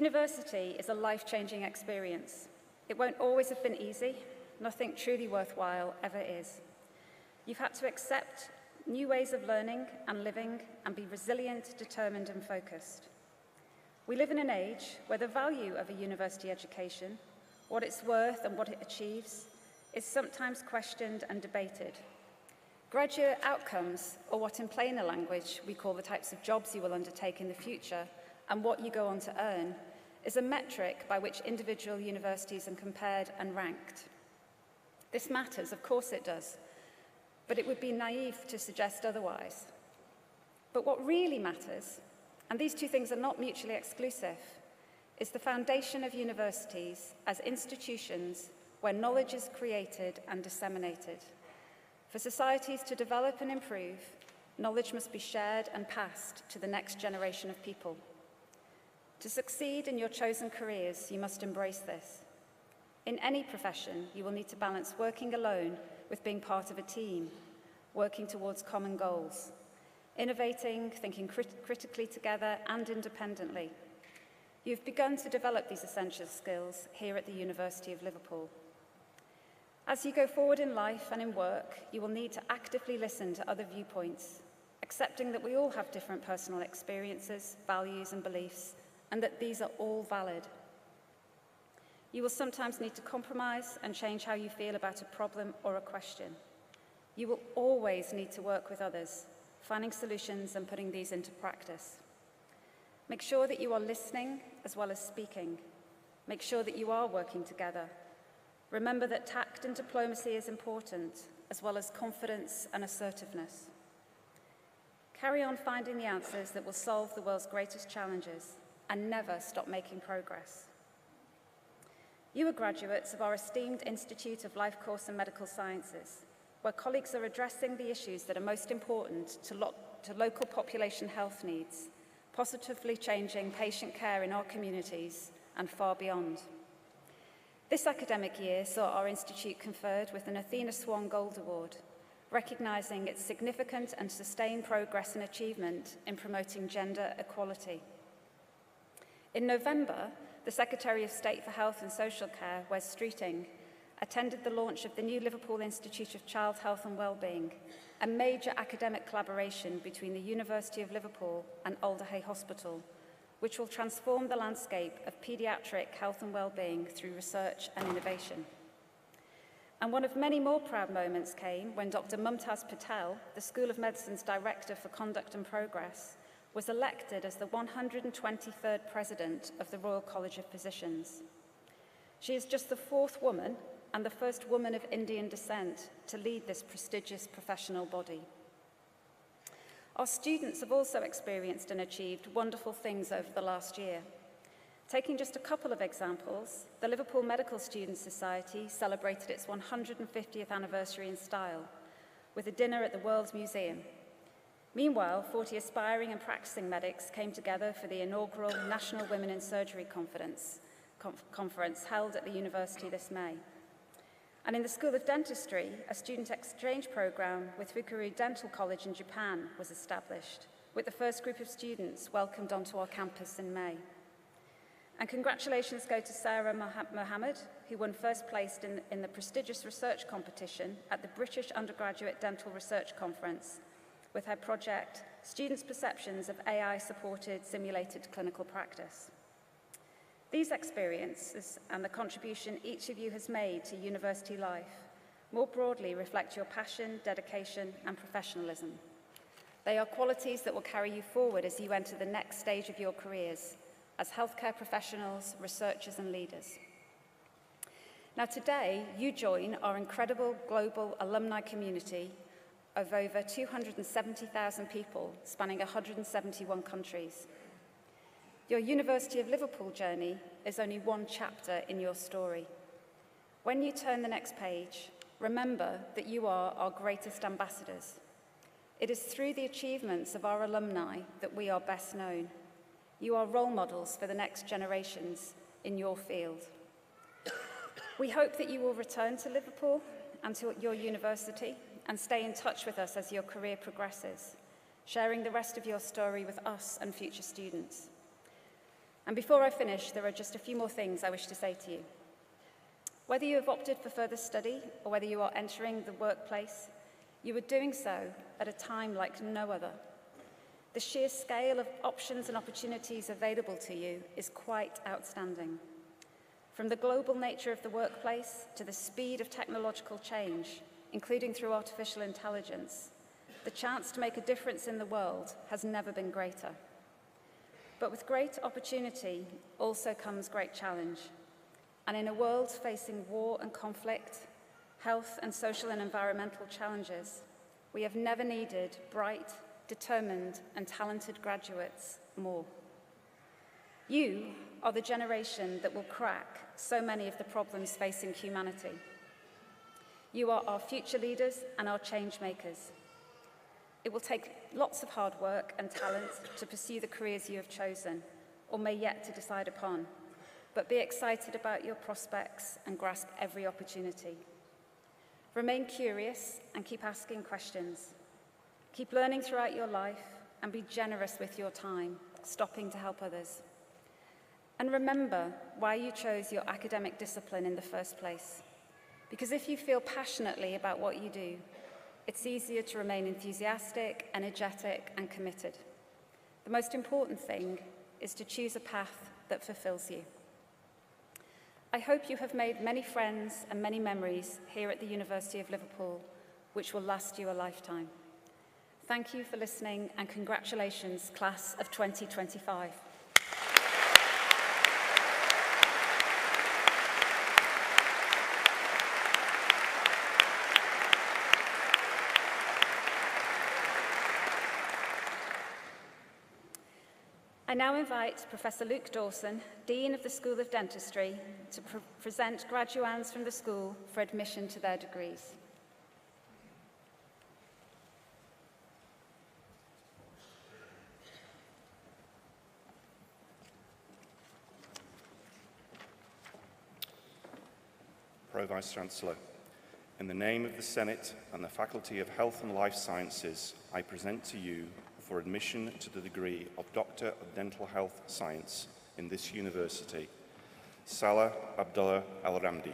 University is a life-changing experience. It won't always have been easy. Nothing truly worthwhile ever is. You've had to accept new ways of learning and living and be resilient, determined, and focused. We live in an age where the value of a university education, what it's worth and what it achieves, is sometimes questioned and debated. Graduate outcomes, or what in plainer language we call the types of jobs you will undertake in the future and what you go on to earn, is a metric by which individual universities are compared and ranked. This matters, of course it does, but it would be naive to suggest otherwise. But what really matters, and these two things are not mutually exclusive, is the foundation of universities as institutions where knowledge is created and disseminated. For societies to develop and improve, knowledge must be shared and passed to the next generation of people. To succeed in your chosen careers, you must embrace this. In any profession, you will need to balance working alone with being part of a team, working towards common goals, innovating, thinking critically together and independently. You've begun to develop these essential skills here at the University of Liverpool. As you go forward in life and in work, you will need to actively listen to other viewpoints, accepting that we all have different personal experiences, values, and beliefs, and that these are all valid. You will sometimes need to compromise and change how you feel about a problem or a question. You will always need to work with others, finding solutions and putting these into practice. Make sure that you are listening as well as speaking. Make sure that you are working together. Remember that tact and diplomacy is important, as well as confidence and assertiveness. Carry on finding the answers that will solve the world's greatest challenges, and never stop making progress. You are graduates of our esteemed Institute of Life Course and Medical Sciences, where colleagues are addressing the issues that are most important to local population health needs, positively changing patient care in our communities and far beyond. This academic year saw our institute conferred with an Athena Swan Gold Award, recognising its significant and sustained progress and achievement in promoting gender equality. In November, the Secretary of State for Health and Social Care, Wes Streeting, attended the launch of the new Liverpool Institute of Child Health and Wellbeing, a major academic collaboration between the University of Liverpool and Alderhay Hospital, which will transform the landscape of paediatric health and wellbeing through research and innovation. And one of many more proud moments came when Dr. Mumtaz Patel, the School of Medicine's Director for Conduct and Progress, was elected as the 123rd President of the Royal College of Physicians. She is just the fourth woman and the first woman of Indian descent to lead this prestigious professional body. Our students have also experienced and achieved wonderful things over the last year. Taking just a couple of examples, the Liverpool Medical Students Society celebrated its 150th anniversary in style with a dinner at the World's Museum. Meanwhile, 40 aspiring and practicing medics came together for the inaugural National Women in Surgery Conference held at the university this May. And in the School of Dentistry, a student exchange program with Fukuru Dental College in Japan was established, with the first group of students welcomed onto our campus in May. And congratulations go to Sarah Mohammed, who won first place in the prestigious research competition at the British Undergraduate Dental Research Conference, with her project, Students' Perceptions of AI-Supported Simulated Clinical Practice. These experiences and the contribution each of you has made to university life more broadly reflect your passion, dedication, and professionalism. They are qualities that will carry you forward as you enter the next stage of your careers as healthcare professionals, researchers, and leaders. Now today, you join our incredible global alumni community of over 270,000 people spanning 171 countries. Your University of Liverpool journey is only one chapter in your story. When you turn the next page, remember that you are our greatest ambassadors. It is through the achievements of our alumni that we are best known. You are role models for the next generations in your field. We hope that you will return to Liverpool and to your university and stay in touch with us as your career progresses, sharing the rest of your story with us and future students. And before I finish, there are just a few more things I wish to say to you. Whether you have opted for further study or whether you are entering the workplace, you are doing so at a time like no other. The sheer scale of options and opportunities available to you is quite outstanding. From the global nature of the workplace to the speed of technological change, including through artificial intelligence, the chance to make a difference in the world has never been greater. But with great opportunity also comes great challenge. And in a world facing war and conflict, health and social and environmental challenges, we have never needed bright, determined, and talented graduates more. You are the generation that will crack so many of the problems facing humanity. You are our future leaders and our change makers. It will take lots of hard work and talent to pursue the careers you have chosen, or may yet to decide upon, but be excited about your prospects and grasp every opportunity. Remain curious and keep asking questions. Keep learning throughout your life and be generous with your time, stopping to help others. And remember why you chose your academic discipline in the first place. Because if you feel passionately about what you do, it's easier to remain enthusiastic, energetic, and committed. The most important thing is to choose a path that fulfills you. I hope you have made many friends and many memories here at the University of Liverpool, which will last you a lifetime. Thank you for listening, and congratulations, class of 2025. I now invite Professor Luke Dawson, Dean of the School of Dentistry, to present graduands from the school for admission to their degrees. Pro Vice-Chancellor, in the name of the Senate and the Faculty of Health and Life Sciences, I present to you for admission to the degree of Doctor of Dental Health Science in this university, Salah Abdullah Al-Ramdi,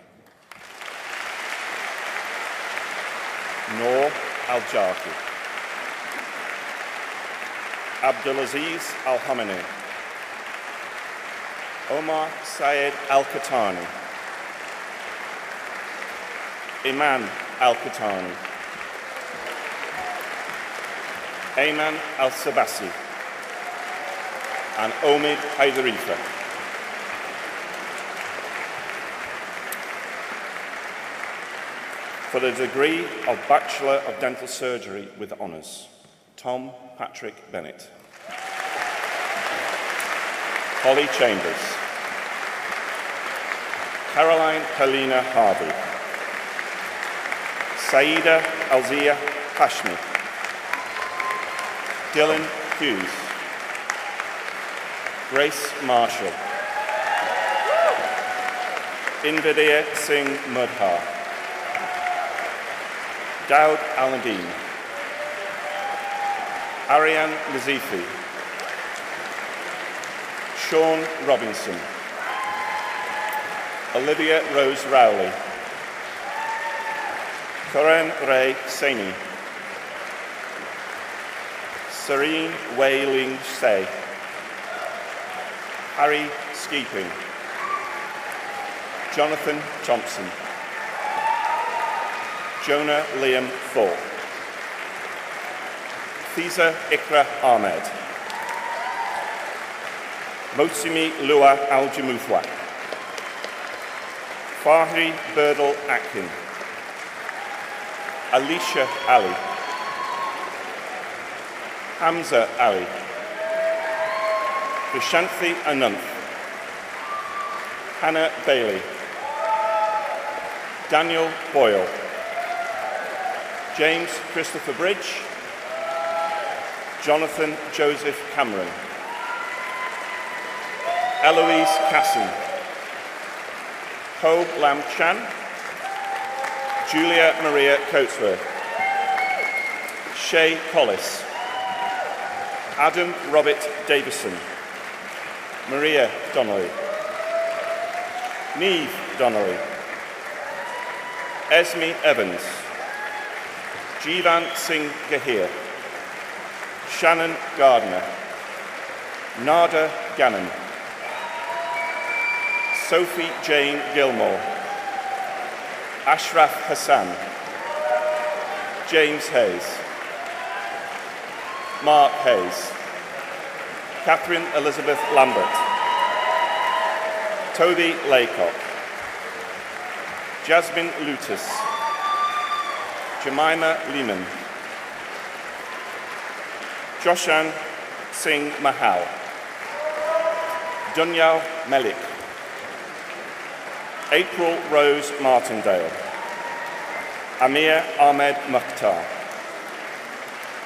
Noor Al-Jarki, Abdulaziz Al-Hamani, Omar Syed Al-Katani, Iman Al-Katani, Ayman Al-Sabasi, and Omid Haidarifa. For the degree of Bachelor of Dental Surgery with Honours, Tom Patrick Bennett, Holly Chambers, Caroline Helena Harvey, Saida Alzia Hashmi, Dylan Hughes, Grace Marshall, Invidia Singh Mudhar, Daud Al-Nadim, Ariane Nazifi, Sean Robinson, Olivia Rose Rowley, Corinne Ray Saini, Serene Wei Ling Se, Harry Skeeping, Jonathan Thompson, Jonah Liam Thorpe, Fiza Ikra Ahmed, Motsumi Lua Al-Jamuthwa, Fahri Birdal Atkin, Alicia Ali, Hamza Ali, Vishanthi Ananth, Hannah Bailey, Daniel Boyle, James Christopher Bridge, Jonathan Joseph Cameron, Eloise Casson, Ho Lam Chan, Julia Maria Coatsworth, Shay Collis, Adam Robert Davison, Maria Donnelly, Niamh Donnelly, Esme Evans, Jivan Singh Gahir, Shannon Gardner, Nada Gannon, Sophie Jane Gilmore, Ashraf Hassan, James Hayes, Mark Hayes, Catherine Elizabeth Lambert, Toby Laycock, Jasmine Lutus, Jemima Lehman, Joshan Singh Mahal, Dunyal Melik, April Rose Martindale, Amir Ahmed Mukhtar,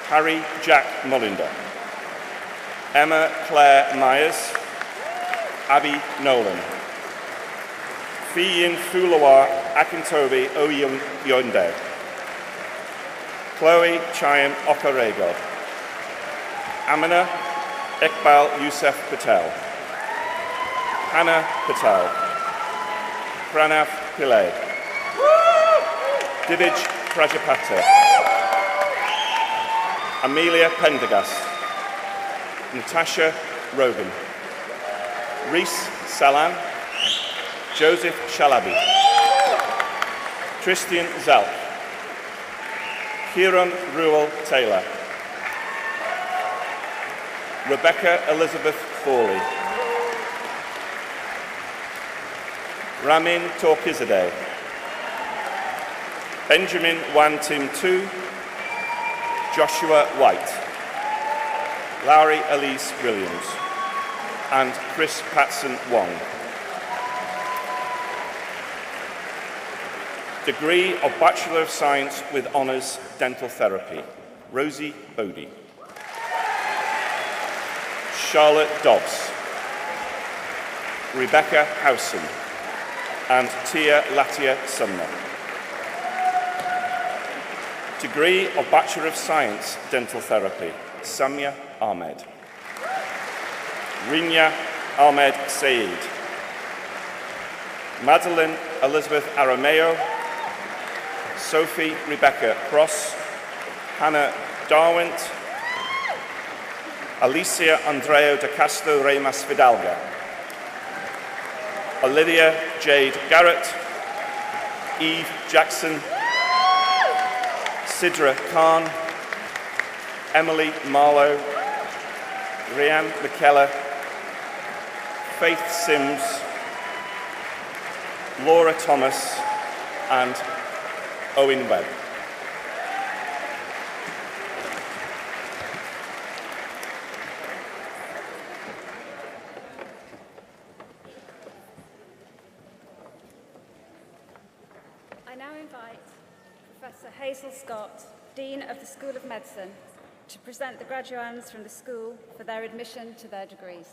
Harry Jack Mullinder, Emma Claire Myers, Abby Nolan, Fiyin Fulawa Akintobi Oyonde, Chloe Chaim Okarego, Amina Iqbal Youssef Patel, Hannah Patel, Pranav Pillai, Divij Prajapati, Amelia Pendergast, Natasha Rogan, Reese Salam, Joseph Shalabi, Christian Zalk, Kieran Ruel Taylor, Rebecca Elizabeth Fawley, Ramin Torkizadeh, Benjamin Wan Tim Tu, Joshua White, Lowry Elise Williams, and Chris Patson Wong. Degree of Bachelor of Science with Honours Dental Therapy, Rosie Bodie. Charlotte Dobbs, Rebecca Howson, and Tia Latia Sumner. Degree of Bachelor of Science Dental Therapy, Samia Ahmed. Rinya Ahmed Saeed, Madeline Elizabeth Arameo, Sophie Rebecca Cross, Hannah Darwent, Alicia Andreo de Castro Remas Fidalga, Olivia Jade Garrett, Eve Jackson, Sidra Khan, Emily Marlowe, Rhianne McKellar, Faith Sims, Laura Thomas, and Owen Webb. I now invite Professor Hazel Scott, Dean of the School of Medicine, to present the graduands from the school for their admission to their degrees.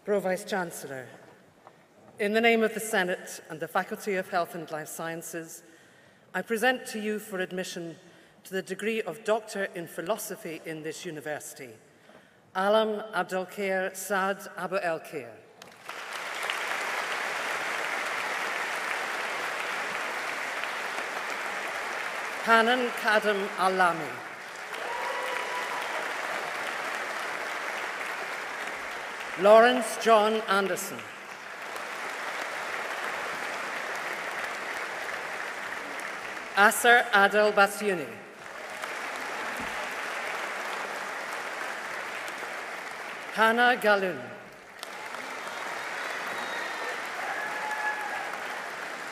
Pro-Vice-Chancellor, in the name of the Senate and the Faculty of Health and Life Sciences, I present to you for admission to the degree of Doctor in Philosophy in this university, Alam Abdelkhair Saad Abu El-Khair. Hanan Kadam Al-Lami. Lawrence John Anderson. Asser Adel Basuni. Hannah Galoun.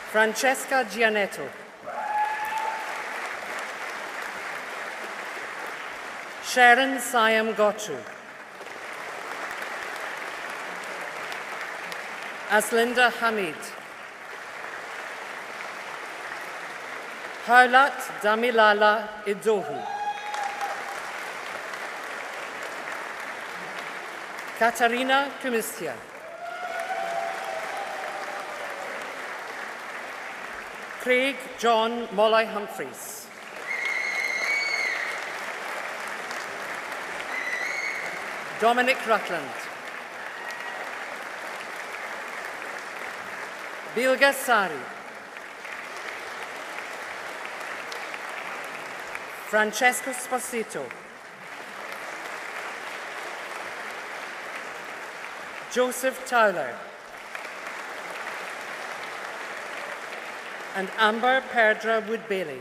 Francesca Gianetto. Sharon Siam Gochu. Aslinda Hamid. Harlat Damilala Idohu. Katarina Kumistia. Craig John Molloy Humphreys. Dominic Rutland. Bilga Sari. Francesco Sposito. Joseph Towler. And Amber Perdra Wood-Bailey.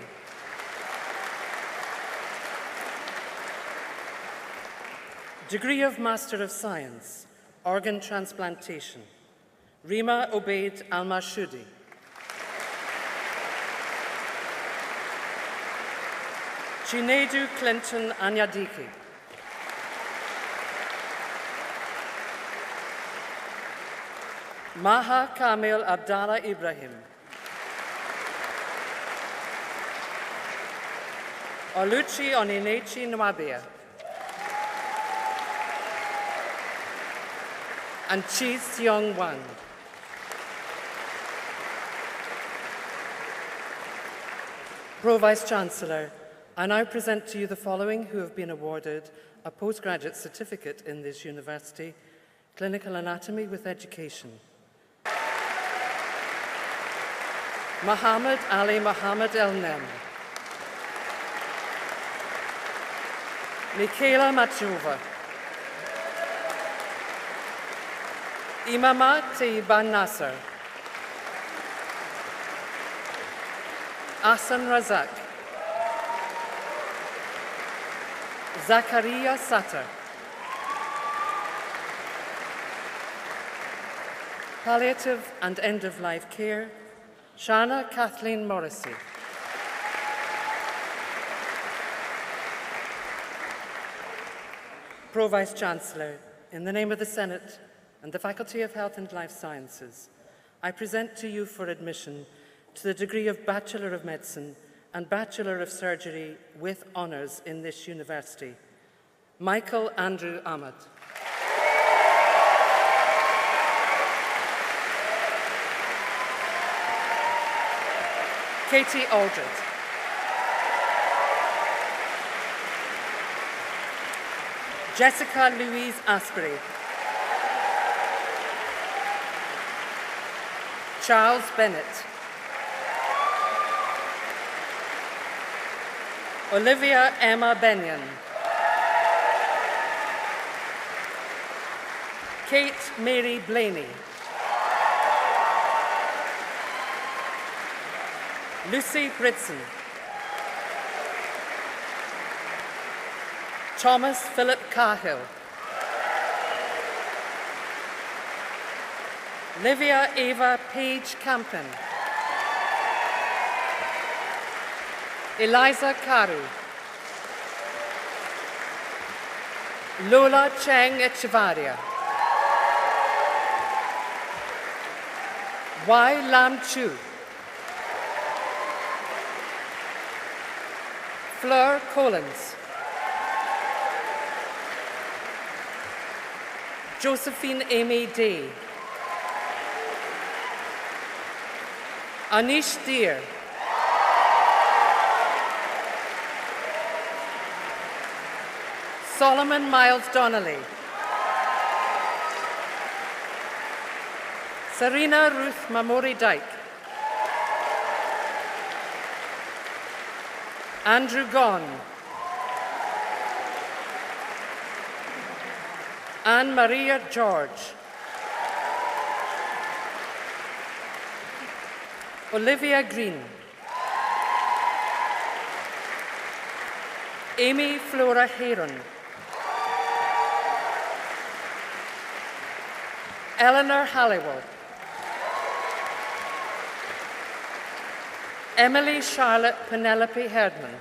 Degree of Master of Science, Organ Transplantation, Rima Obeid Al-Mashudi. Chinedu Clinton Anyadiki. Maha Kamil Abdallah Ibrahim. Oluchi Oninechi Nwabia. And Chi Seong Wang. Pro-Vice Chancellor, I now present to you the following who have been awarded a postgraduate certificate in this university, Clinical Anatomy with Education. Muhammad Ali Muhammad El-Nem. Michaela Machova. Imama Tayyiban Nasser. Ahsan Razak. Zakaria Satter. Palliative and End-of-Life Care, Shana Kathleen Morrissey. Pro-Vice Chancellor, in the name of the Senate and the Faculty of Health and Life Sciences, I present to you for admission to the degree of Bachelor of Medicine and Bachelor of Surgery with honours in this university, Michael Andrew Ahmad. Katie Aldred. Jessica Louise Asprey. Charles Bennett. Olivia Emma Benyon. Kate Mary Blaney. Lucy Britson. Thomas Philip Cahill. Livia Ava Page Campen. Eliza Karu. Lola Cheng Echevarria. Y. Lam Chu. Fleur Collins. Josephine Amy Day. Anish Deer. Solomon Miles Donnelly. Serena Ruth Mamori Dyke. Andrew Gone. Anne Maria George. Olivia Green. Amy Flora Heron. Eleanor Halliwell. Emily Charlotte Penelope Herdman.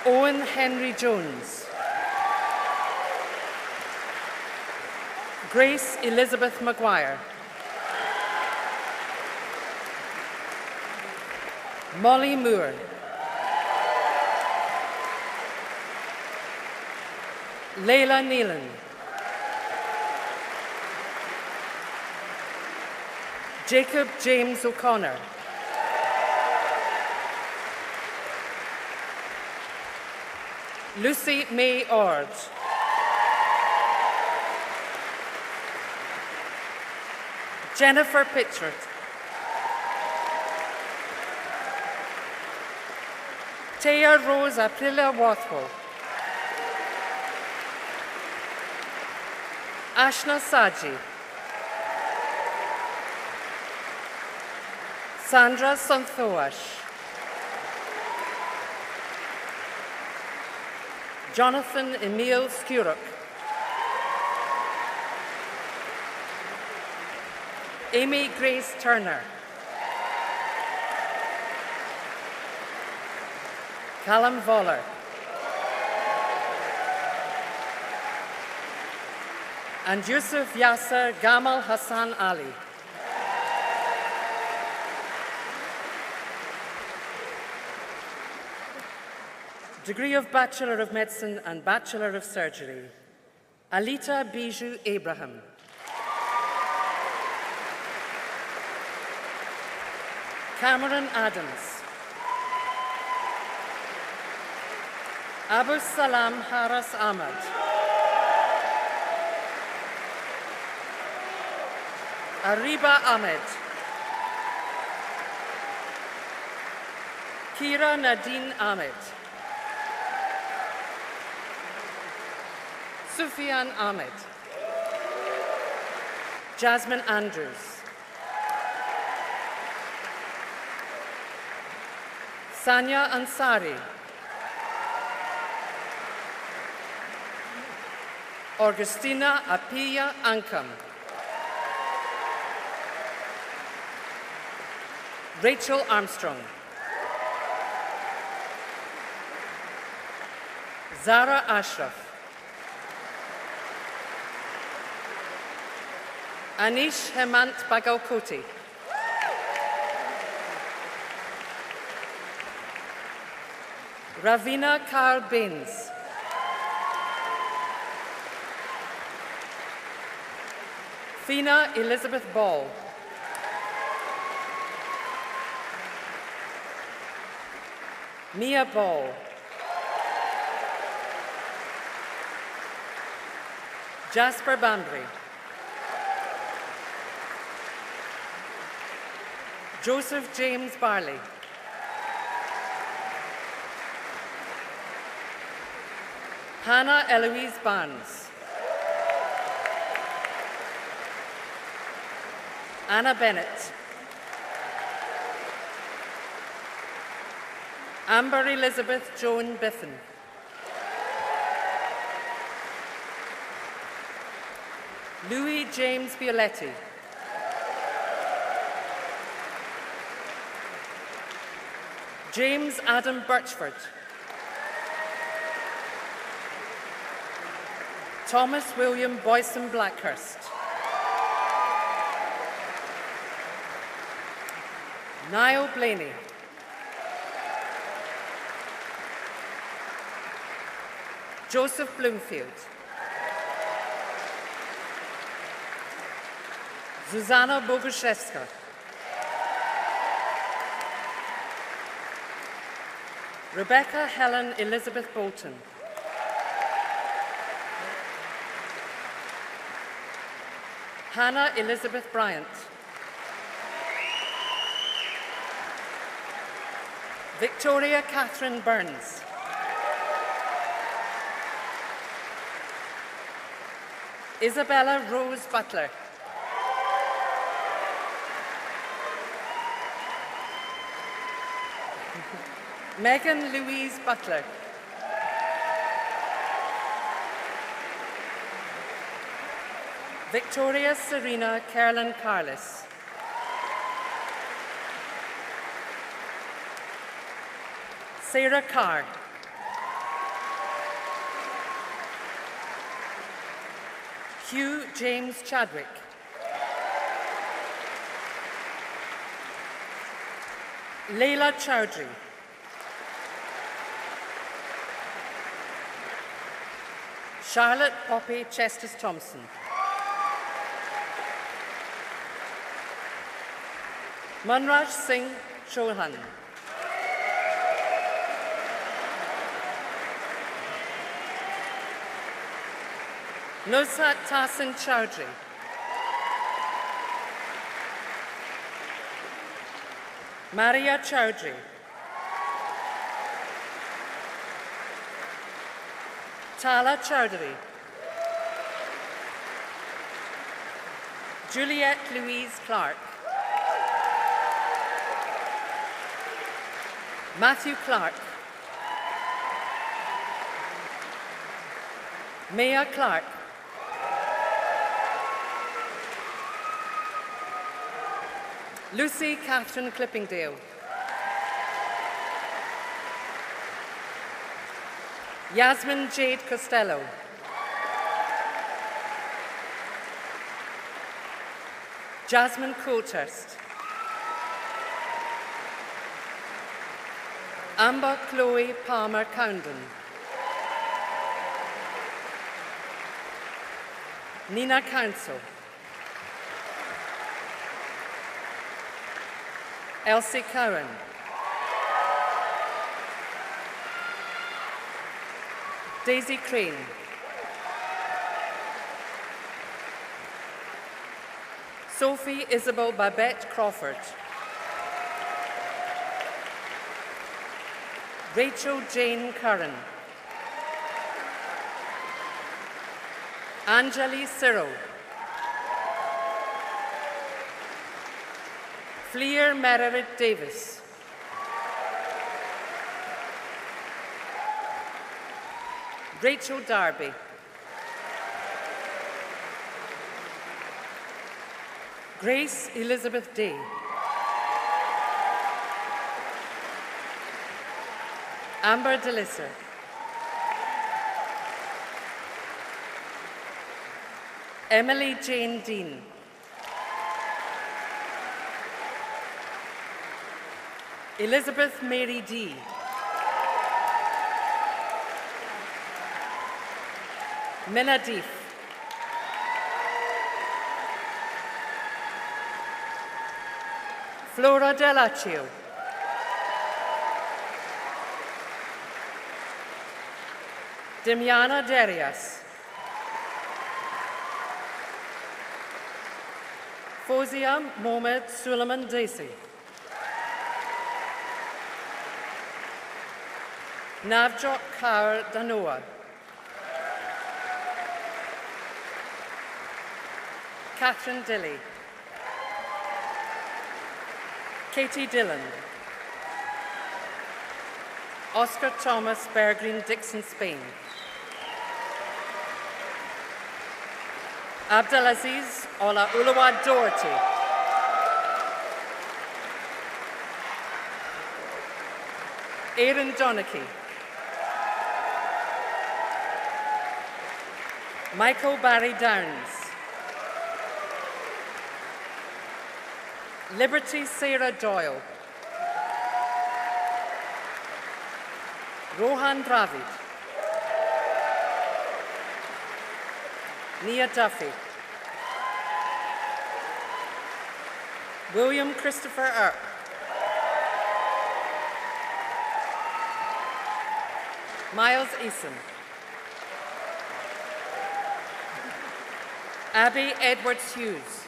Owen Henry Jones. Grace Elizabeth Maguire. Molly Moore. Leila Neelan. Jacob James O'Connor. Lucy May Ord. Jennifer Pitchford. Taya Rose Aprilia Wathwell. Ashna Saji. Sandra Santhoash. Jonathan Emil Skuruk. Amy Grace Turner. Callum Voller. And Yusuf Yasser Gamal Hassan Ali. Degree of Bachelor of Medicine and Bachelor of Surgery, Alita Bijou Abraham. Cameron Adams. Abu Salam Haras Ahmad. Ariba Ahmed. Kira Nadine Ahmed. Sufyan Ahmed. Jasmine Andrews. Sanya Ansari. Augustina Apia Ankam. Rachel Armstrong. Zara Ashraf. Anish Hemant Bagalkoti. Ravina Kaur Bains. Fina Elizabeth Ball. Mia Ball. Jasper Bambry. Joseph James Barley. Hannah Eloise Barnes. Anna Bennett. Amber Elizabeth Joan Biffen. Louis James Violetti. James Adam Birchford. Thomas William Boyson Blackhurst. Niall Blaney. Joseph Bloomfield. Zuzana Boguszewska. Rebecca Helen Elizabeth Bolton. Hannah Elizabeth Bryant. Victoria Catherine Burns. Isabella Rose Butler. Megan Louise Butler. Victoria Serena Carolyn Carlis. Sarah Carr. Hugh James Chadwick. Leila Chowdhury. Charlotte Poppy Chestes Thompson. Manraj Singh Chauhan. Nusrat Tahsin Chowdhury. Maria Chowdhury. Tala Chowdhury. Juliette Louise Clark. Matthew Clark. Maya Clark. Lucy Catherine Clippingdale. Yasmin Jade Costello. Jasmine Coulthurst. Amber Chloe Palmer Counden. Nina Council. Elsie Cowan. Daisy Crane. Sophie Isabel Babette Crawford. Rachel Jane Curran. Anjali Cyril. Fleer Meredith Davis. Rachel Darby. Grace Elizabeth Day. Amber DeLisser. Emily Jane Dean. Elizabeth Mary D. Minna Deef. Flora Dellaccio. Demiana Darius. Fozia Mohamed Suleiman Desi. Navjot Kaur Danoa. Catherine Dilly. Katie Dillon. Oscar Thomas Bergreen Dixon, Spain. Abdelaziz Ola Ulawad Doherty. Aaron Donachie. Michael Barry Downs. Liberty Sarah Doyle. Rohan Dravid. Nia Duffy. William Christopher Earp. Miles Eason. Abby Edwards Hughes.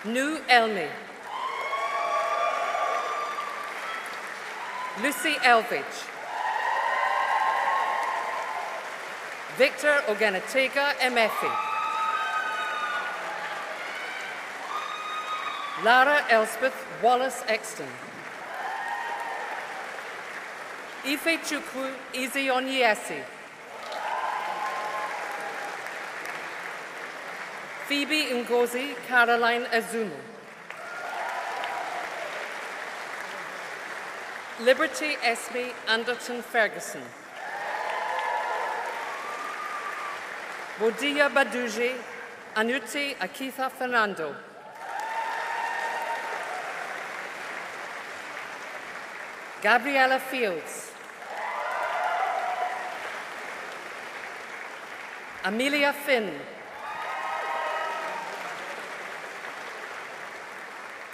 Nu Elmi. Lucy Elvidge. Victor Oganatega Emefi. Lara Elspeth Wallace Exton. Ife Chukwu Izionyesi. Phoebe Ngozi Caroline Azumu. Liberty Esme Anderton Ferguson. Bodia Baduje Anuti Akitha Fernando. Gabriella Fields. Amelia Finn.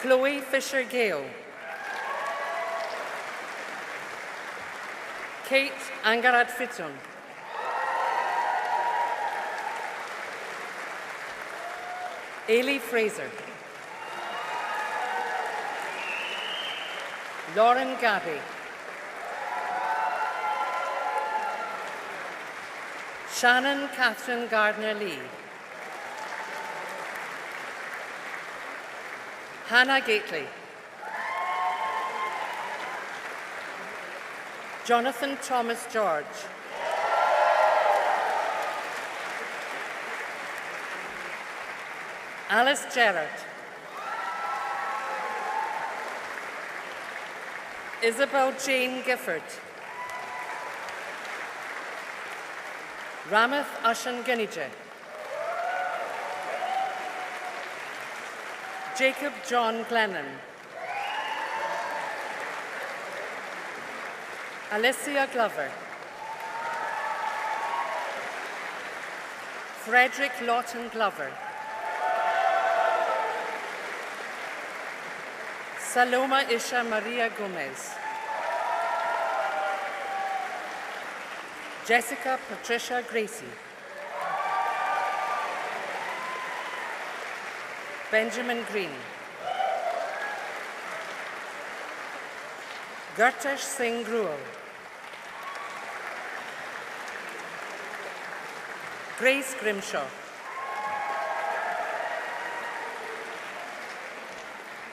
Chloe Fisher-Gale. Kate Angarad-Fitton. Ailey Fraser. Lauren Gabby. Shannon Catherine Gardner-Lee. Hannah Gately. Jonathan Thomas George. Alice Gerrard. Isabel Jane Gifford. Ramath Ashan Ganije. Jacob John Glennon. Alicia Glover. Frederick Lawton Glover. Saloma Isha Maria Gomez. Jessica Patricia Gracie. Benjamin Green. Gurtesh Singh Gruel. Grace Grimshaw.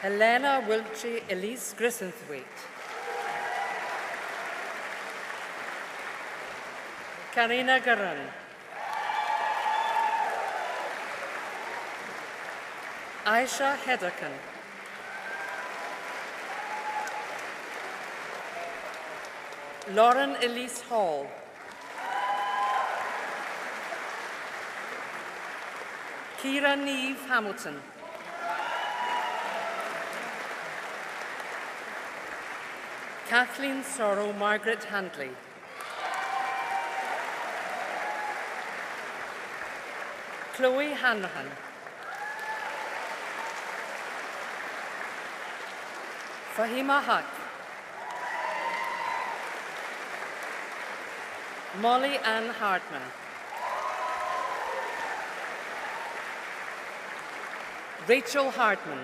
Helena Wiltshire Elise Grissenthwaite. Karina Garan. Aisha Hederkan. Lauren Elise Hall. Kira Neve Hamilton. Kathleen Sorrow Margaret Handley. Chloe Hanrahan. Fahima Haq. Molly Ann Hartman. Rachel Hartman.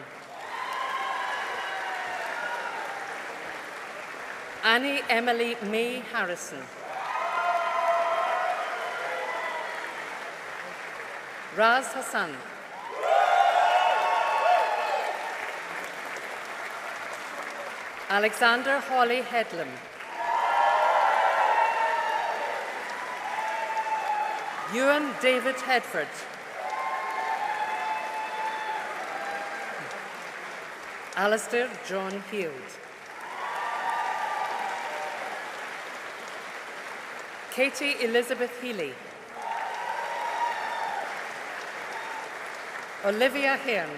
Annie Emily May Harrison. Raz Hassan. Alexander Hawley Headlam. Ewan David Hedford. Alistair John Heald. Katie Elizabeth Healy. Olivia Hearn.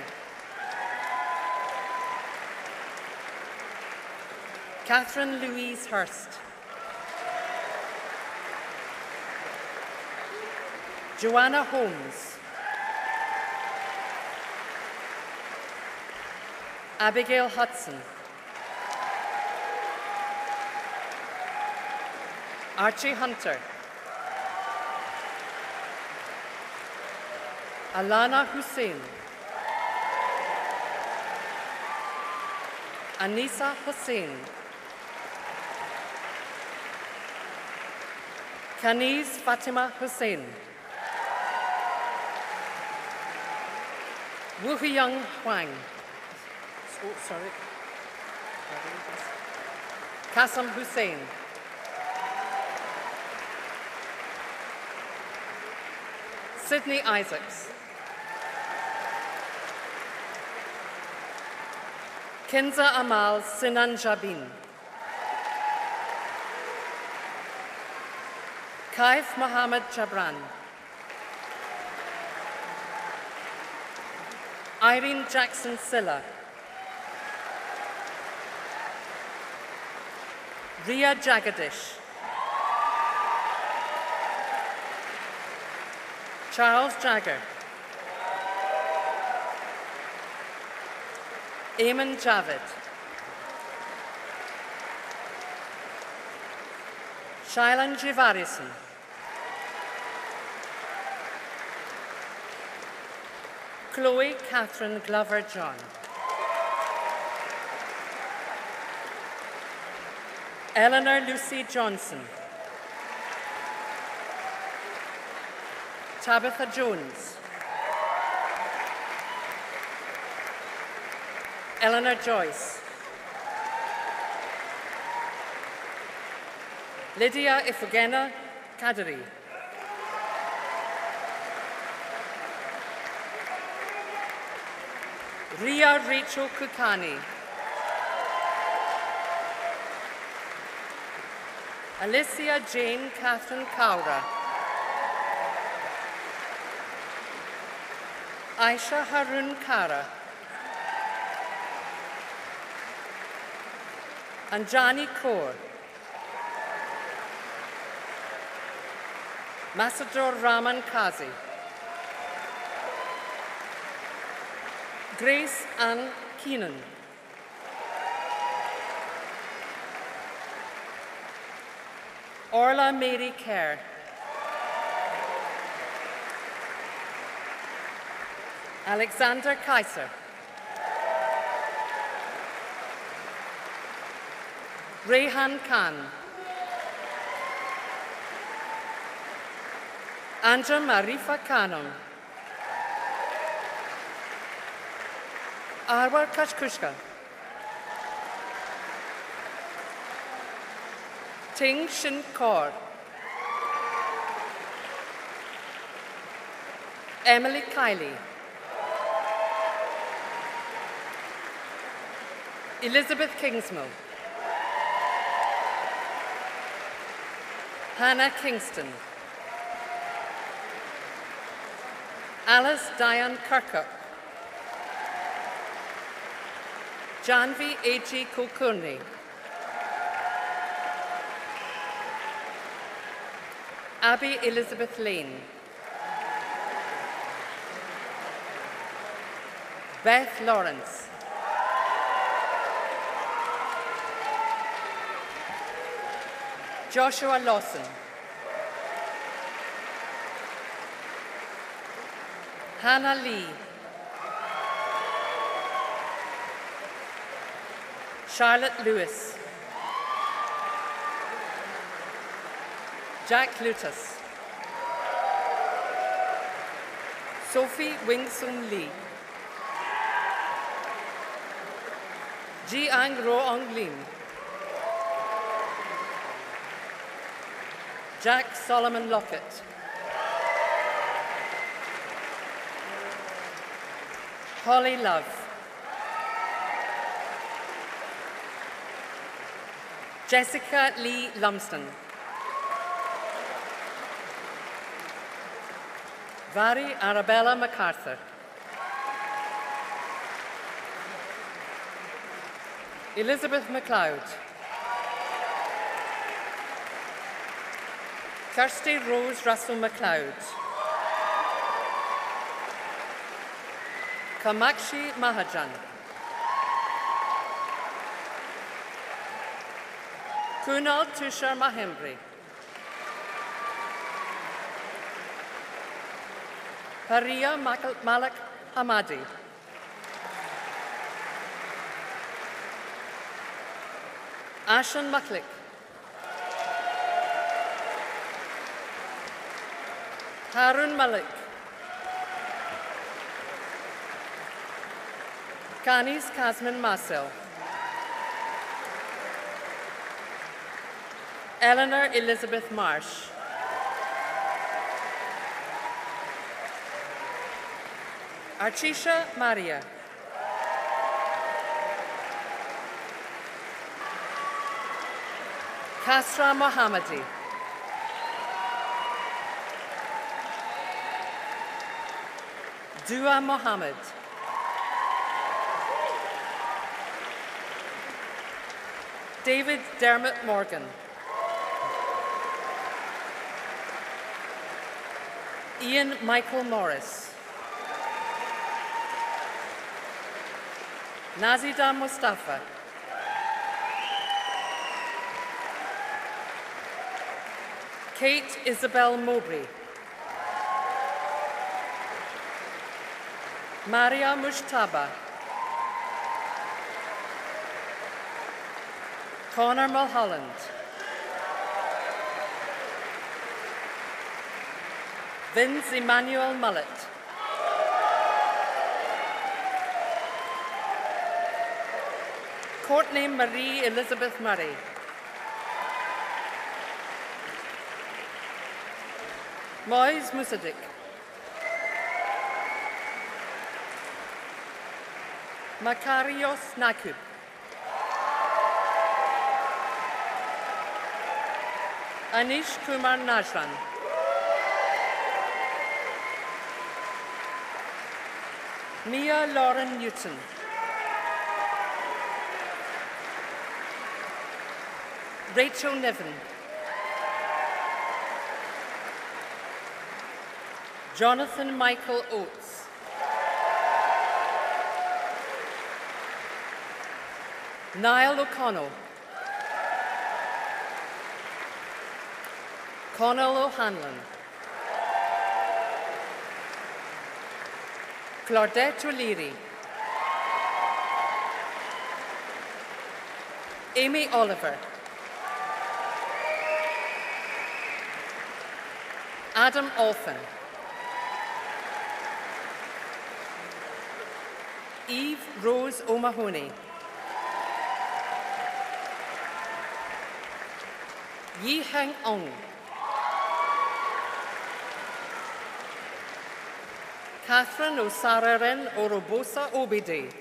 Catherine Louise Hurst. Joanna Holmes. Abigail Hudson. Archie Hunter. Alana Hussein. Anisa Hussein. Kaniz Fatima Hussein. Wu-Hyung Huang. Oh, sorry. Kasam Hussein. Sydney Isaacs. Kinza Amal Sinan Jabin. Kaif Mohammed Jabran. Irene Jackson Silla. Ria Jagadish. Charles Jagger. Eamon Javid, Shailan Jivarison, Chloe Catherine Glover-John, Eleanor Lucy Johnson, Tabitha Jones, Eleanor Joyce, Lydia Ifugena Kadiri, Ria Rachel Kukani, Alicia Jane Catherine Kaura, Aisha Harun Kara, Anjani Kaur, Masador Raman Kazi, Grace Ann Keenan, Orla Mary Kerr, Alexander Kaiser, Rehan Khan, Anja Marifa Khanum, Arwar Kashkushka, Ting Shin Kaur, Emily Kiley, Elizabeth Kingsmill, Hannah Kingston, Alice Diane Kirkup, Janvi A.G. Kulkarni, Abby Elizabeth Lane, Beth Lawrence, Joshua Lawson, Hannah Lee, Charlotte Lewis, Jack Lutus, Sophie Wingsung Lee, Ji Ang Ro Ong Lim, Jack Solomon Lockett, Holly Love, Jessica Lee Lumsden, Vari Arabella MacArthur, Elizabeth MacLeod, Kirsty Rose Russell MacLeod, Kamakshi Mahajan, Kunal Tushar Mahembri, Haria Malik Hamadi, Ashan Maklik, Harun Malik, Kanis Kazman Marcel, Eleanor Elizabeth Marsh, Archisha Maria, Kasra Mohammadi, Dua Mohammed, David Dermot Morgan, Ian Michael Morris, Nazida Mustafa. Kate Isabel Mowbray. Maria Mushtaba. Connor Mulholland. Vince Emmanuel Mullet. Courtney Marie Elizabeth Murray. Moise Musadik. Makarios Nakub. Anish Kumar Najran. Mia Lauren Newton. Rachel Niven. Jonathan Michael Oates. Niall O'Connell. Connell O'Hanlon. Claudette O'Leary. Amy Oliver. Adam Olfen. Eve Rose O'Mahony. Yi Heng Ong. Catherine O'Sararen Orobosa Obide.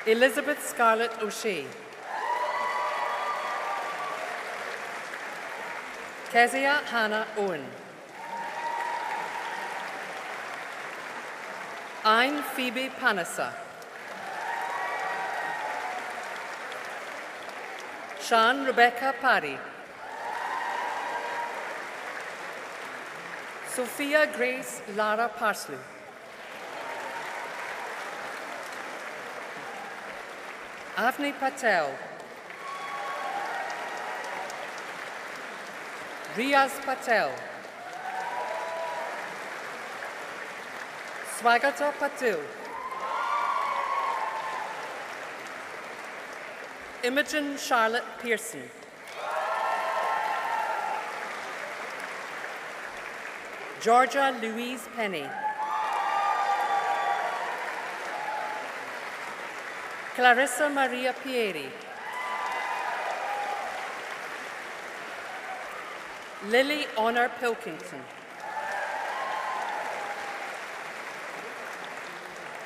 Elizabeth Scarlett O'Shea. Kezia Hannah Owen. Ayn Phoebe Panassa. Sean Rebecca Parry. Sophia Grace Lara Parslew. Avni Patel. Riaz Patel. Swagata Patil. Imogen Charlotte Pearson. Georgia Louise Penny. Clarissa Maria Pieri. Lily Honor Pilkington.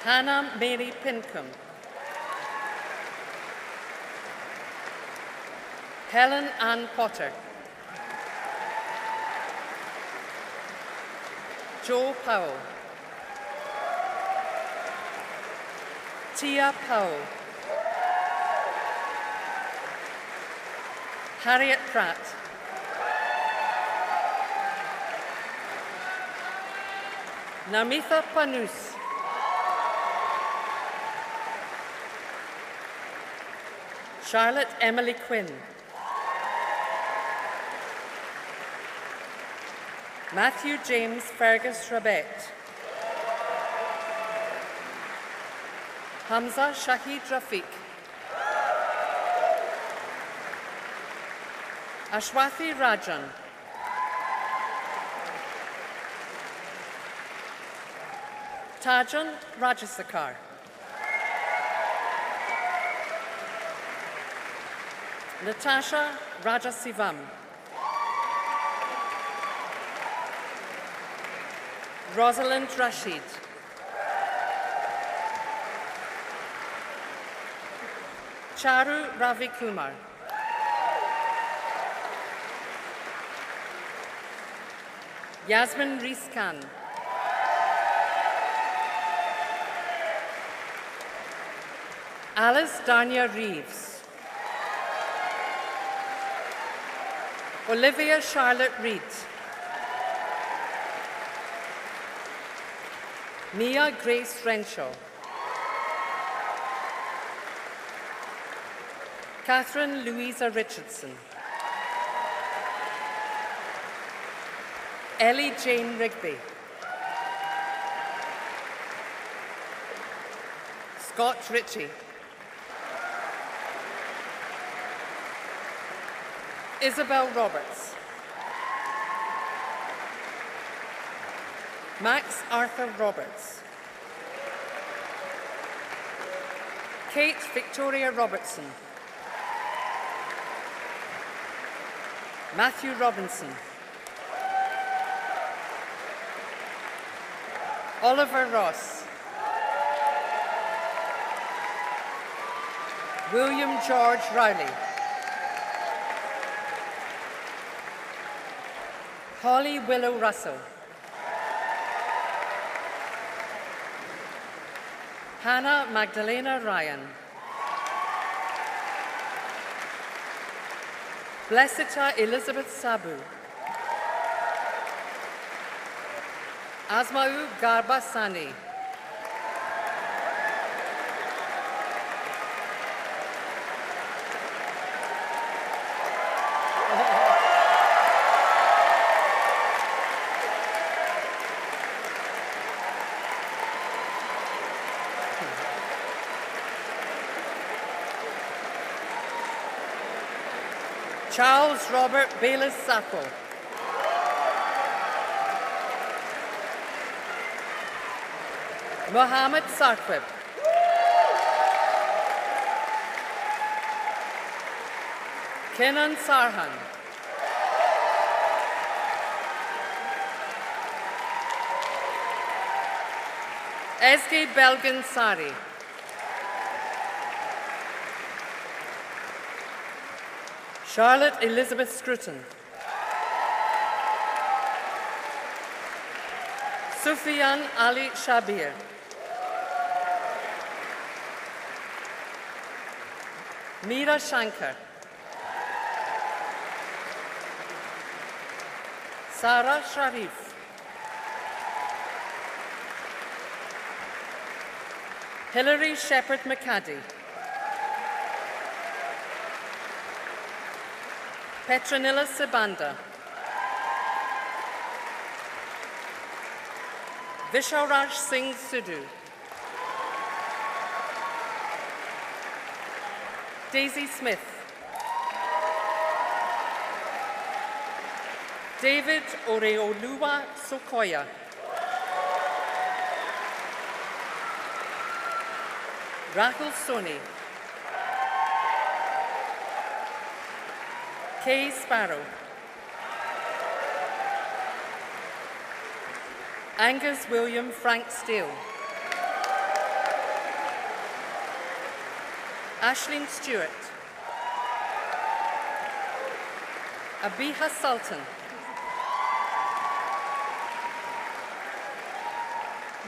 Hannah Mary Pincombe. Helen Ann Potter. Joe Powell. Tia Powell. Harriet Pratt. Namitha Panus. Charlotte Emily Quinn. Matthew James Fergus Rabet. Hamza Shahid Rafiq. Ashwathi Rajan. Tajan Rajasakar. Natasha Rajasivam. Rosalind Rashid. Charu Ravi Kumar. Yasmin Rees Khan. Alice Dania Reeves. Olivia Charlotte Reed. Mia Grace Renshaw. Catherine Louisa Richardson. Ellie Jane Rigby. Scott Ritchie. Isabel Roberts. Max Arthur Roberts. Kate Victoria Robertson. Matthew Robinson. Oliver Ross. William George Rowley. Holly Willow Russell. Hannah Magdalena Ryan. Blessita Elizabeth Sabu. Asmau Garba Sani. Charles Robert Bayless Sappho. Mohammed Sarkwib. Kenan Sarhan. Ezgi Belgin Sari. Charlotte Elizabeth Scruton. Sufyan Ali Shabir. Meera Shankar. Sarah Sharif. Hilary Shepherd McCaddy. Petronilla Sibanda. Visharaj Singh Sidhu. Daisy Smith. David Oreoluwa Sokoya. Rahul Soni. Kay Sparrow. Angus William Frank Steele. Aisling Stewart. Abiha Sultan.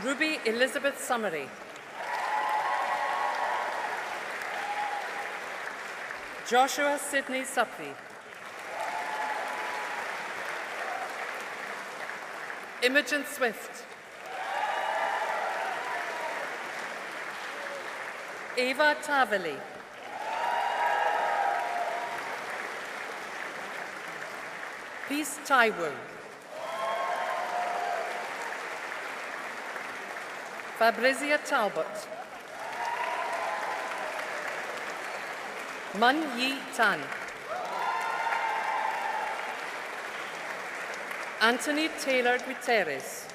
Ruby Elizabeth Summery. Joshua Sidney Suppy. Imogen Swift. Eva Tavali. Peace Taiwu. Fabrizia Talbot. Mun Yi Tan. Anthony Taylor Guterres.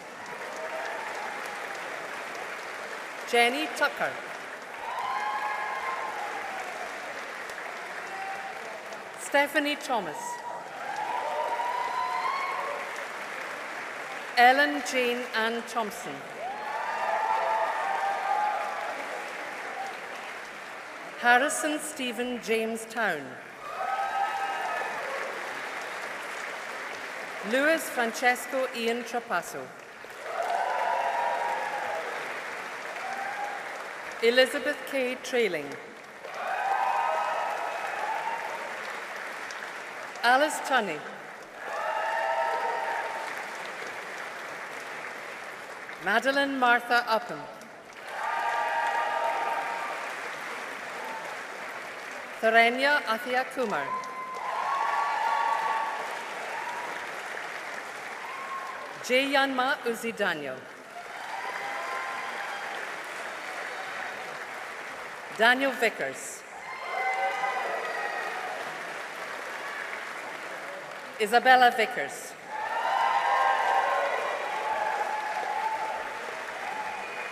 Jenny Tucker. Stephanie Thomas. Ellen Jane Ann Thompson. Harrison Stephen James Town. Luis Francesco Ian Trapasso. Elizabeth K. Trailing. Alice Tunney. Madeline Martha Upham. Tharenya Athia Kumar. Jayanma Uzi Daniel. Daniel Vickers. Isabella Vickers.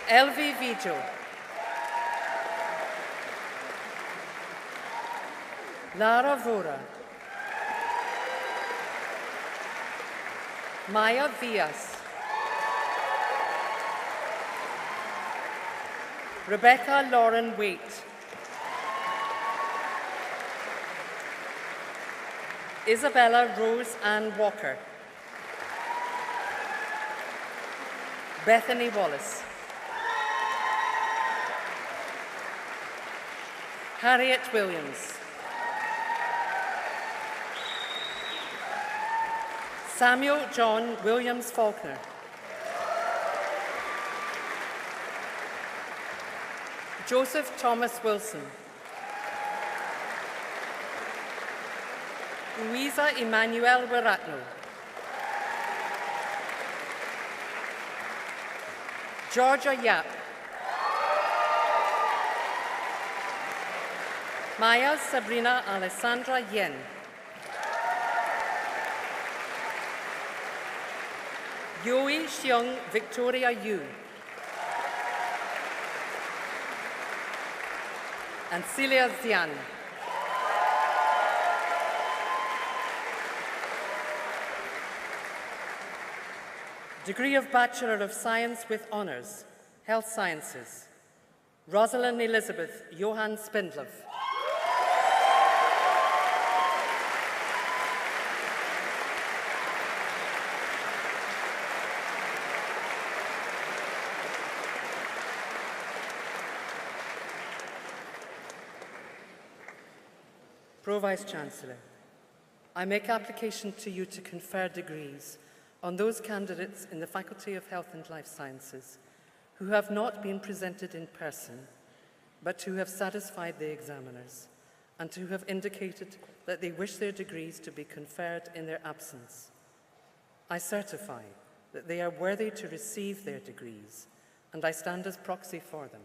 Elvi Vigil. Lara Vora. Maya Villas. Rebecca Lauren Waite. Isabella Rose Ann Walker. Bethany Wallace. Harriet Williams. Samuel John Williams Faulkner. Joseph Thomas Wilson. Luisa Emmanuel Wiratno. Georgia Yap. Maya Sabrina Alessandra Yen. Yui Xiong Victoria Yu. And Celia Zian. Degree of Bachelor of Science with Honours, Health Sciences, Rosalind Elizabeth Johann Spindlove. Pro-Vice-Chancellor, I make application to you to confer degrees on those candidates in the Faculty of Health and Life Sciences who have not been presented in person, but who have satisfied the examiners and who have indicated that they wish their degrees to be conferred in their absence. I certify that they are worthy to receive their degrees, and I stand as proxy for them.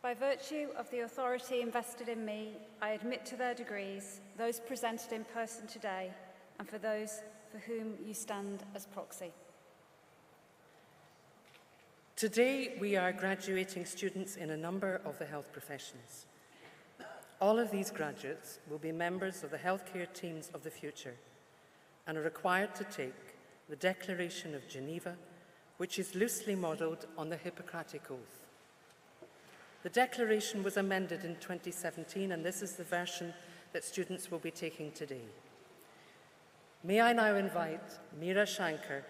By virtue of the authority invested in me, I admit to their degrees those presented in person today and for those for whom you stand as proxy. Today, we are graduating students in a number of the health professions. All of these graduates will be members of the healthcare teams of the future and are required to take the Declaration of Geneva, which is loosely modelled on the Hippocratic Oath. The declaration was amended in 2017, and this is the version that students will be taking today. May I now invite Meera Shankar,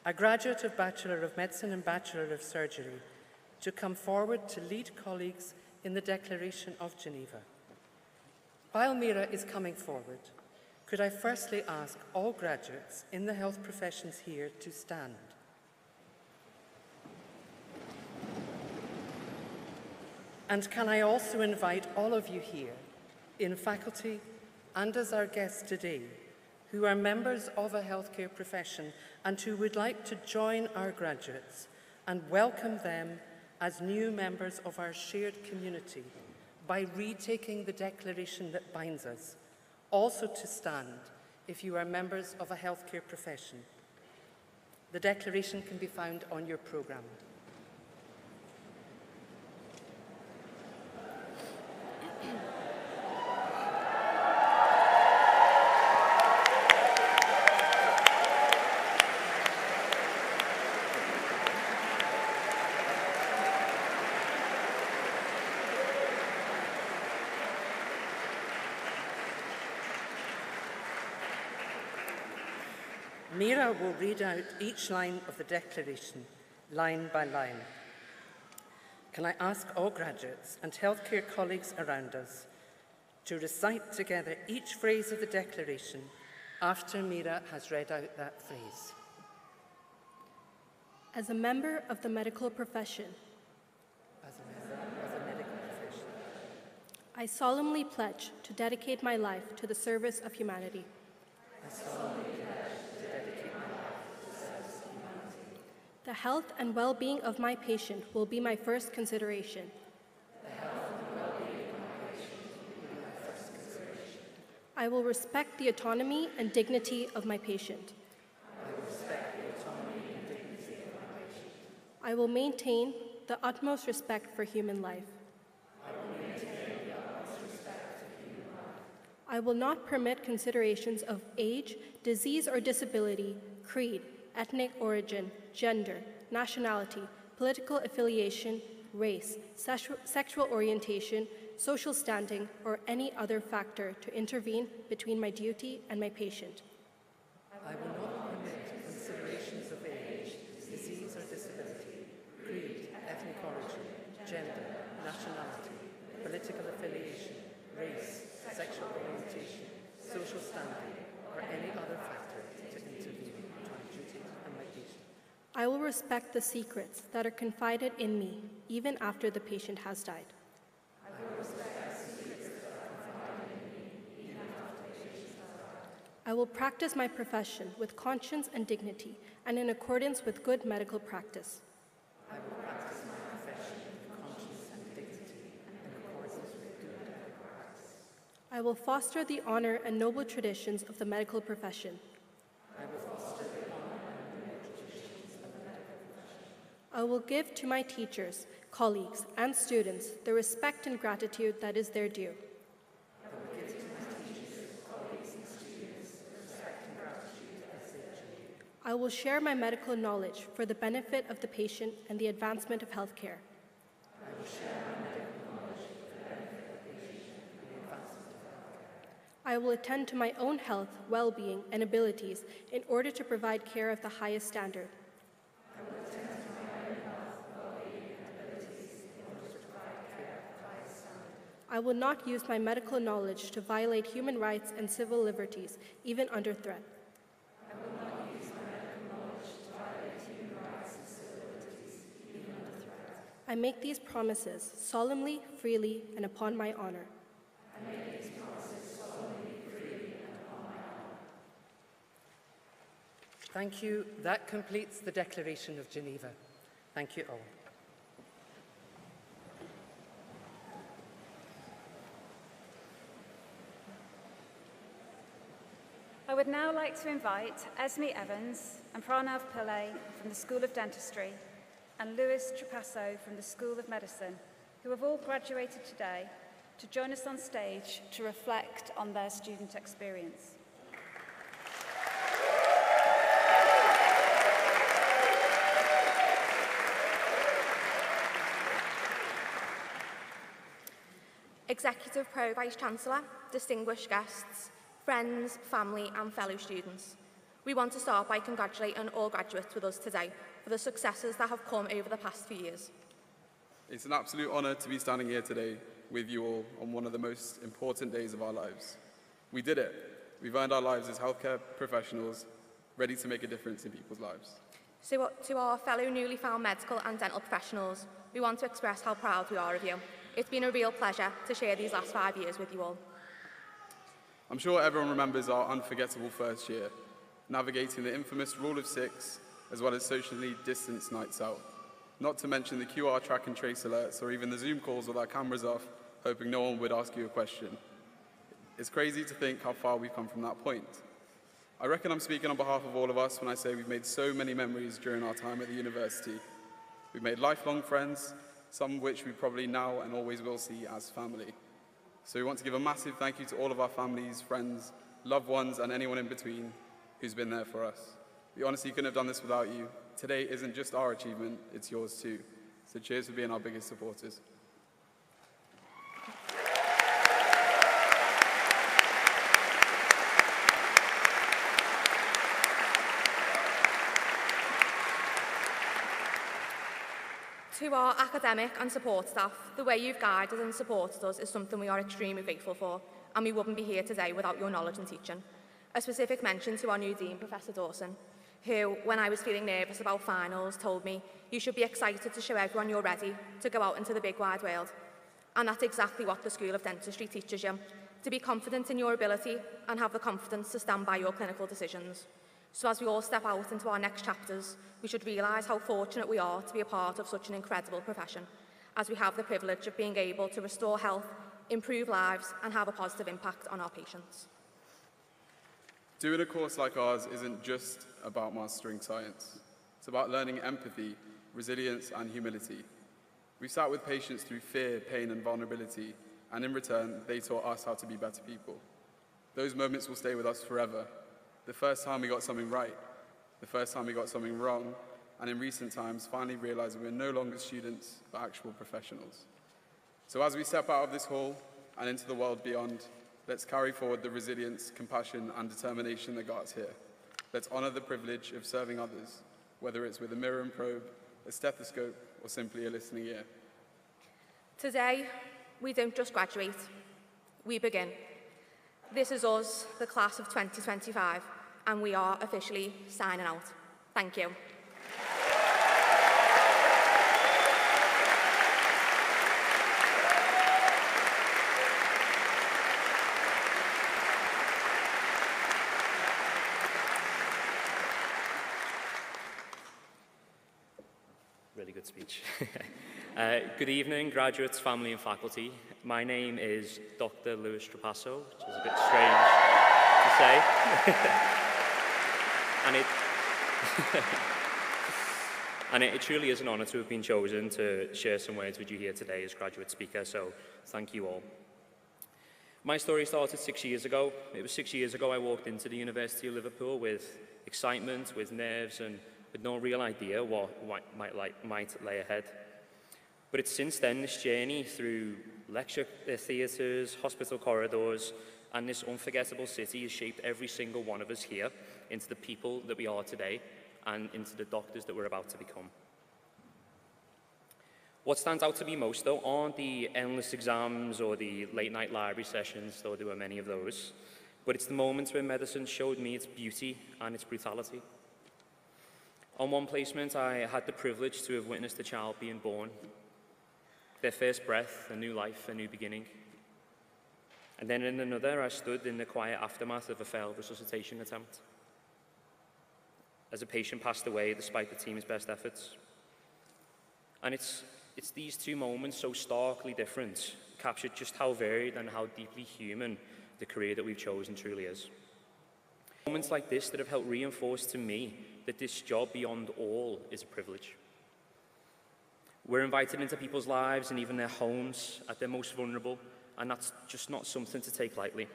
a graduate of Bachelor of Medicine and Bachelor of Surgery, to come forward to lead colleagues in the Declaration of Geneva. While Meera is coming forward, could I firstly ask all graduates in the health professions here to stand? And can I also invite all of you here, in faculty and as our guests today, who are members of a healthcare profession and who would like to join our graduates and welcome them as new members of our shared community by retaking the declaration that binds us, also to stand if you are members of a healthcare profession. The declaration can be found on your programme. Meera will read out each line of the declaration, line by line. Can I ask all graduates and healthcare colleagues around us to recite together each phrase of the declaration after Meera has read out that phrase? as a member of the medical profession. I solemnly pledge to dedicate my life to the service of humanity. The health and well-being of my patient will be my first consideration. I will respect the autonomy and dignity of my patient. I will maintain the utmost respect for human life. I will not permit considerations of age, disease or disability, creed, ethnic origin, gender, nationality, political affiliation, race, sexual orientation, social standing, or any other factor to intervene between my duty and my patient. I will not permit considerations of age, disease or disability, creed, ethnic origin, gender, nationality, political affiliation, race, sexual orientation, social standing, or any other factor to intervene between my duty and my patient. I will respect the secrets that are confided in me, even after the patient has died. I will practice my profession with conscience and dignity and in accordance with good medical practice. I will practice my profession with conscience and dignity and in accordance with good medical practice. I will foster the honor and noble traditions of the medical profession. I will foster the honor and noble traditions of the medical profession. I will give to my teachers, colleagues, and students the respect and gratitude that is their due. I will share my medical knowledge for the benefit of the patient and the advancement of healthcare. I will share my medical knowledge for the benefit of the patient and the advancement of healthcare. I will attend to my own health, well-being, and abilities in order to provide care of the highest standard. I will attend to my own health, well-being, and abilities in order to provide care of the highest standard. I will not use my medical knowledge to violate human rights and civil liberties, even under threat. I make these promises solemnly, freely, and upon my honor. I make these promises solemnly, freely, and upon my honor. Thank you. That completes the Declaration of Geneva. Thank you all. I would now like to invite Esme Evans and Pranav Pillai from the School of Dentistry and Louis Trapasso from the School of Medicine, who have all graduated today, to join us on stage to reflect on their student experience. Executive Pro Vice-Chancellor, distinguished guests, friends, family and fellow students. We want to start by congratulating all graduates with us today for the successes that have come over the past few years. It's an absolute honour to be standing here today with you all on one of the most important days of our lives. We did it. We've earned our lives as healthcare professionals, ready to make a difference in people's lives. So to our fellow newly found medical and dental professionals, we want to express how proud we are of you. It's been a real pleasure to share these last 5 years with you all. I'm sure everyone remembers our unforgettable first year, navigating the infamous Rule of Six, as well as socially distanced nights out. Not to mention the QR track and trace alerts, or even the Zoom calls with our cameras off, hoping no one would ask you a question. It's crazy to think how far we've come from that point. I reckon I'm speaking on behalf of all of us when I say we've made so many memories during our time at the university. We've made lifelong friends, some of which we probably now and always will see as family. So we want to give a massive thank you to all of our families, friends, loved ones, and anyone in between who's been there for us. We honestly couldn't have done this without you. Today isn't just our achievement, it's yours too. So cheers for being our biggest supporters. To our academic and support staff, the way you've guided and supported us is something we are extremely grateful for, and we wouldn't be here today without your knowledge and teaching. A specific mention to our new Dean, Professor Dawson, who, when I was feeling nervous about finals, told me, "You should be excited to show everyone you're ready to go out into the big wide world." And that's exactly what the School of Dentistry teaches you, to be confident in your ability and have the confidence to stand by your clinical decisions. So as we all step out into our next chapters, we should realise how fortunate we are to be a part of such an incredible profession, as we have the privilege of being able to restore health, improve lives, and have a positive impact on our patients. Doing a course like ours isn't just about mastering science. It's about learning empathy, resilience, and humility. We sat with patients through fear, pain, and vulnerability, and in return, they taught us how to be better people. Those moments will stay with us forever. The first time we got something right, the first time we got something wrong, and in recent times, finally realizing we're no longer students, but actual professionals. So as we step out of this hall and into the world beyond, let's carry forward the resilience, compassion, and determination that got us here. Let's honor the privilege of serving others, whether it's with a mirror and probe, a stethoscope, or simply a listening ear. Today, we don't just graduate, we begin. This is us, the class of 2025, and we are officially signing out. Thank you. Really good speech. Good evening, graduates, family, and faculty. My name is Dr. Lewis Trapasso, which is a bit strange to say. and it truly is an honour to have been chosen to share some words with you here today as graduate speaker, so thank you all. My story started 6 years ago. It was 6 years ago I walked into the University of Liverpool with excitement, with nerves, and with no real idea what might lay ahead. But it's since then, this journey through lecture theatres, hospital corridors, and this unforgettable city has shaped every single one of us here into the people that we are today and into the doctors that we're about to become. What stands out to me most, though, aren't the endless exams or the late-night library sessions, though there were many of those, but it's the moments where medicine showed me its beauty and its brutality. On one placement, I had the privilege to have witnessed a child being born, their first breath, a new life, a new beginning. And then in another, I stood in the quiet aftermath of a failed resuscitation attempt, as a patient passed away despite the team's best efforts. And it's these two moments, so starkly different, captured just how varied and how deeply human the career that we've chosen truly is. Moments like this that have helped reinforce to me that this job, beyond all, is a privilege. We're invited into people's lives and even their homes at their most vulnerable, and that's just not something to take lightly.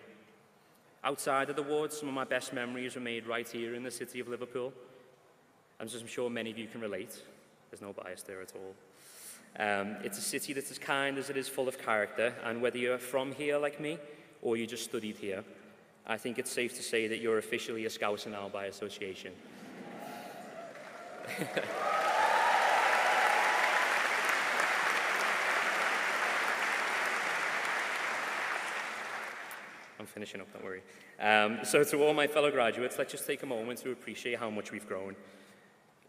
Outside of the wards, some of my best memories were made right here in the city of Liverpool, and as I'm sure many of you can relate, there's no bias there at all. It's a city that's as kind as it is full of character, and whether you're from here like me, or you just studied here, I think it's safe to say that you're officially a Scouser now by association. I'm finishing up, don't worry. So to all my fellow graduates, let's just take a moment to appreciate how much we've grown.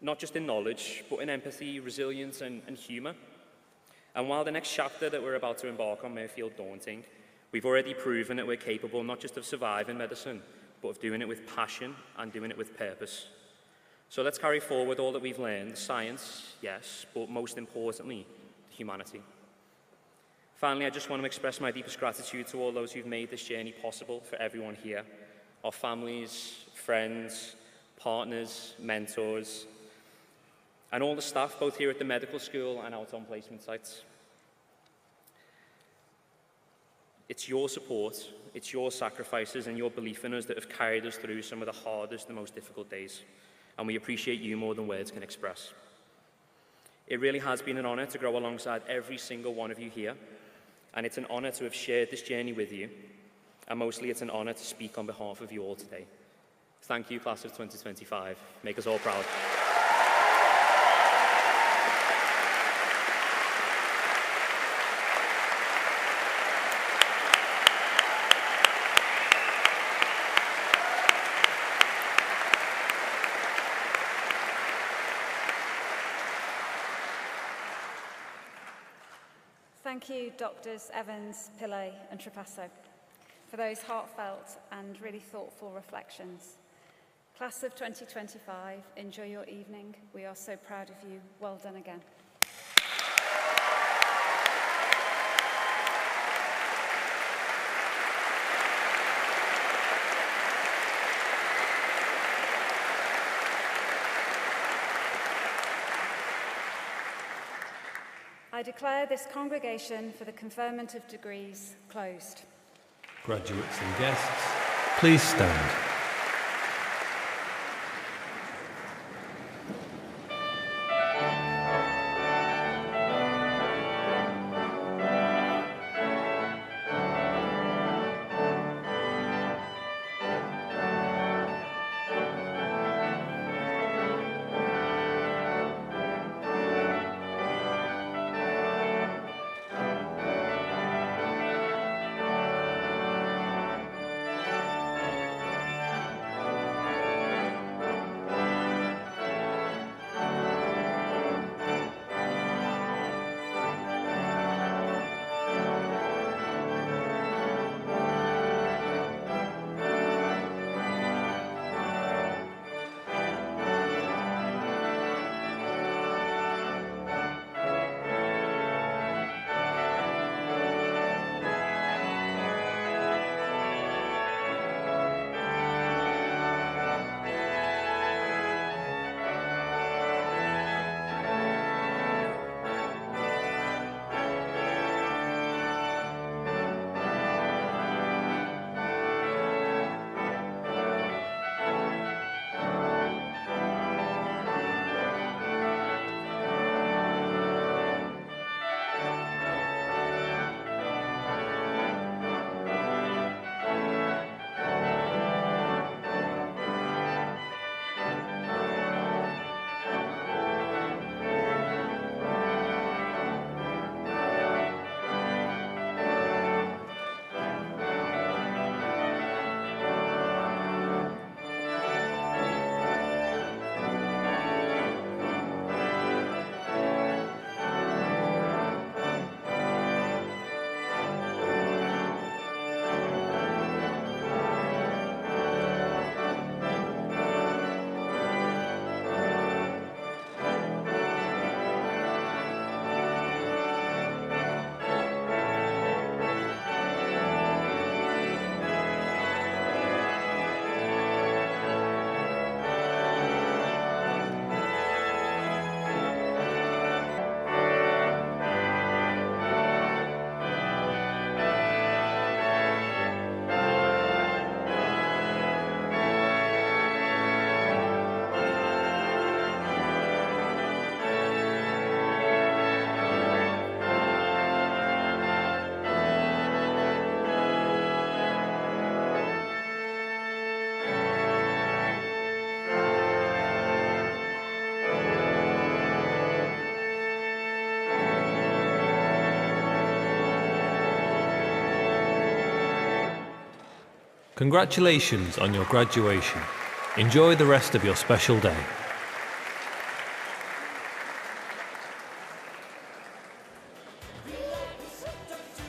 Not just in knowledge, but in empathy, resilience, and humour. And while the next chapter that we're about to embark on may feel daunting, we've already proven that we're capable not just of surviving medicine, but of doing it with passion and doing it with purpose. So let's carry forward all that we've learned, science, yes, but most importantly, humanity. Finally, I just want to express my deepest gratitude to all those who've made this journey possible for everyone here, our families, friends, partners, mentors, and all the staff, both here at the medical school and out on placement sites. It's your support, it's your sacrifices and your belief in us that have carried us through some of the hardest and most difficult days, and we appreciate you more than words can express. It really has been an honour to grow alongside every single one of you here, and it's an honour to have shared this journey with you, and mostly it's an honour to speak on behalf of you all today. Thank you, class of 2025. Make us all proud. Thank you, Doctors Evans, Pillay and Trapasso, for those heartfelt and really thoughtful reflections. Class of 2025, enjoy your evening. We are so proud of you. Well done again. I declare this congregation for the conferment of degrees closed. Graduates and guests, please stand. Congratulations on your graduation. Enjoy the rest of your special day.